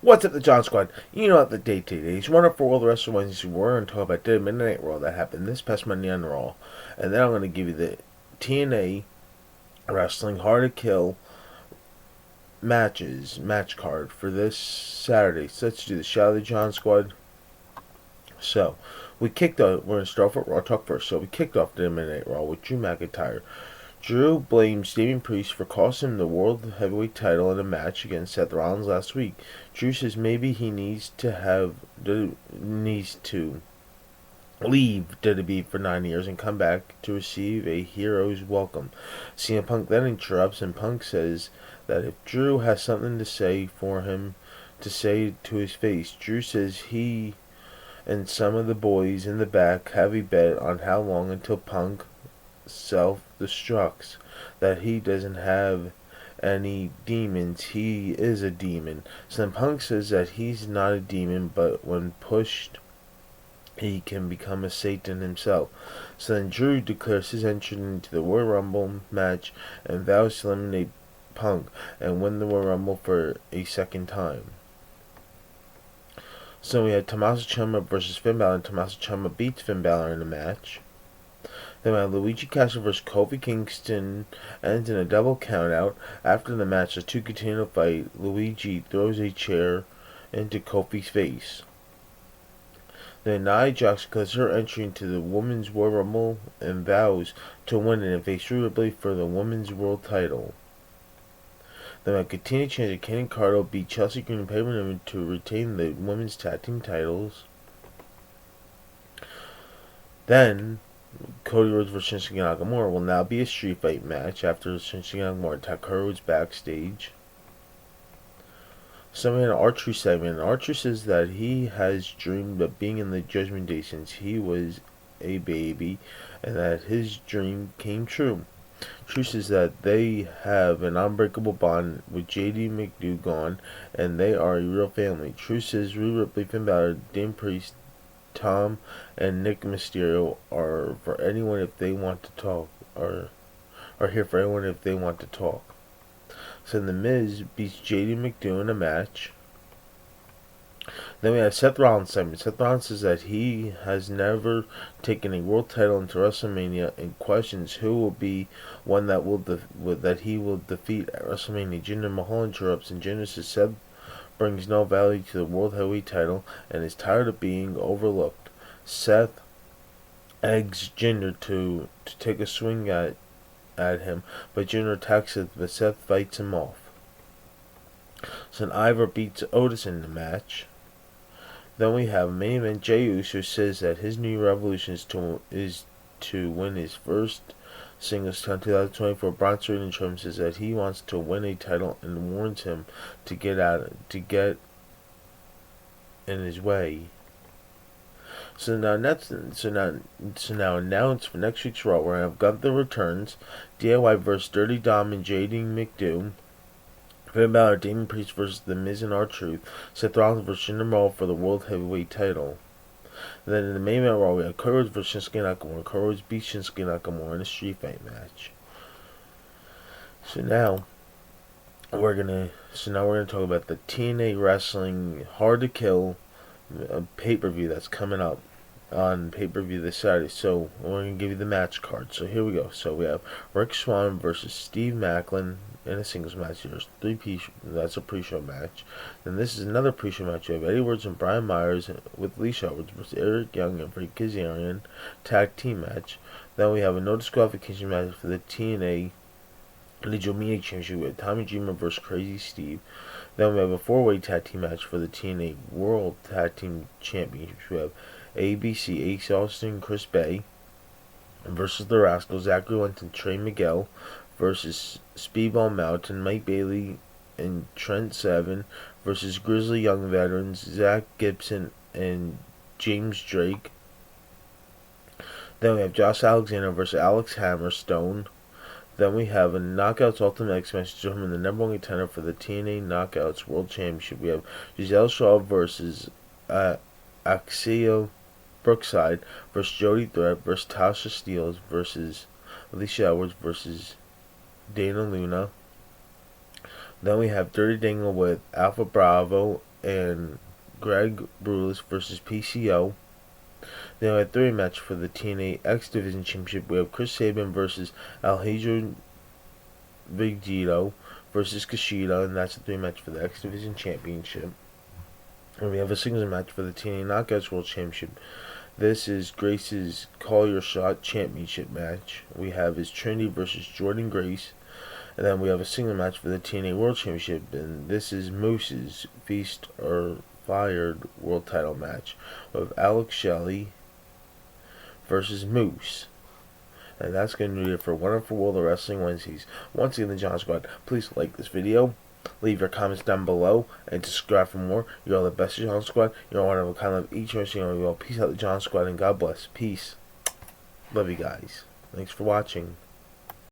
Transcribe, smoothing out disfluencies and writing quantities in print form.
What's up, the John Squad? You know what the date today is. One up for World Wrestling Wednesdays. We're going to talk about WWE Monday Night RAW that happened this past Monday on Raw. And then I'm going to give you the TNA Wrestling Hard to Kill match card for this Saturday. So let's do the Shout of the John Squad. So, we're going to start with Raw Talk first. So, we kicked off the Monday Night RAW with Drew McIntyre. Drew blames Damian Priest for costing him the World Heavyweight title in a match against Seth Rollins last week. Drew says maybe he needs to leave WWE for 9 years and come back to receive a hero's welcome. CM Punk then interrupts, and Punk says that if Drew has something to say for him to say to his face, Drew says he and some of the boys in the back have a bet on how long until Punk self-destructs, that he doesn't have any demons, he is a demon. So then Punk says that he's not a demon, but when pushed, he can become a Satan himself. So then Drew declares his entry into the Royal Rumble match and vows to eliminate Punk and win the Royal Rumble for a second time. So we had Tommaso Ciampa versus Finn Balor, and Tommaso Ciampa beats Finn Balor in the match. Then we had Luigi Castle versus Kofi Kingston, ends in a double countout. After the match, the two continue to fight. Luigi throws a chair into Kofi's face. Then Nia Jax declares her entry into the Women's Royal Rumble and vows to win it and face Rhea Ripley for the Women's World title. Then we had Katina Chance and Kenny Cardo beat Chelsea Green and Payment to retain the Women's Tag Team titles. Then Cody Rhodes versus Shinsuke Nakamura will now be a street fight match after Shinsuke Nakamura attacked Rhodes backstage. So we had an R-Truth segment. R-Truth says that he has dreamed of being in the Judgment Day since he was a baby, and that his dream came true. Truth says that they have an unbreakable bond with JD McDoo gone, and they are a real family. Truth says Rhea Ripley, Finn Balor, Damian Priest, Tom, and Nick Mysterio are for anyone if they want to talk, are here for anyone if they want to talk. So The Miz beats JD McDoo in a match. Then we have Seth Rollins segment. Seth Rollins says that he has never taken a world title into WrestleMania and questions who will be one that he will defeat at WrestleMania. Jinder Mahal interrupts, and Jinder says Seth brings no value to the World Heavyweight title and is tired of being overlooked. Seth eggs Jinder to take a swing at him, but Jinder attacks Seth, but Seth fights him off. So then Ivar beats Otis in the match. Then we have main event Jey Uso says that his new revolution is to win his first singles title 2024. Braun Strowman says that he wants to win a title and warns him to get in his way. So now announced for next week's Raw, where I've got the returns: DIY versus Dirty Dom and JD McDoo. Finn Balor, Damian Priest versus The Miz and R-Truth. Seth Rollins versus Jinder Mahal for the World Heavyweight title. And then in the main event Raw, we have Cody Rhodes versus Shinsuke Nakamura. Cody Rhodes beats Shinsuke Nakamura in a street fight match. So now we're gonna talk about the TNA Wrestling Hard to Kill pay-per-view that's coming up on pay-per-view this Saturday. So we're going to give you the match card. So here we go. So we have Rick Swann versus Steve Maclin in a singles match. There's that's a pre-show match. Then this is another pre-show match. You have Eddie Edwards and Brian Myers with Leisha Edwards versus Eric Young and Frankie Kazarian tag team match. Then we have a no disqualification match for the TNA Legal Media Championship with Tommy Dreamer versus Crazy Steve. Then we have a four-way tag team match for the TNA World Tag Team Championship. We have ABC, Ace Austin, Chris Bay versus The Rascals, Zachary Wentz and Trey Miguel versus Speedball Mountain, Mike Bailey and Trent Seven versus Grizzly Young Veterans, Zach Gibson and James Drake. Then we have Josh Alexander versus Alex Hammerstone. Then we have a Knockouts Ultimate X match to determine the number one contender for the TNA Knockouts World Championship. We have Giselle Shaw versus Axia Brookside versus Jody Threat versus Tasha Steelz versus Alicia Edwards versus Dana Luna. Then we have Dirty Dangle with Alpha Bravo and Greg Brulis versus PCO. Then we have 3 match for the TNA X Division Championship. We have Chris Sabin versus Alejandro Vigito versus Kushida, and that's a 3 match for the X Division Championship. And we have a singles match for the TNA Knockouts World Championship. This is Grace's Call Your Shot Championship match. We have is Trinity versus Jordan Grace. And then we have a single match for the TNA World Championship, and this is Moose's Feast or Fired World Title match with Alex Shelley versus Moose. And that's going to do it for Wonderful World of Wrestling Wednesdays. Once again, the John Squad, please like this video, leave your comments down below, and subscribe for more. You're all the best, John Squad. You're one of a kind of each and every single one of you all. Peace out, the John Squad, and God bless. Peace. Love you guys. Thanks for watching.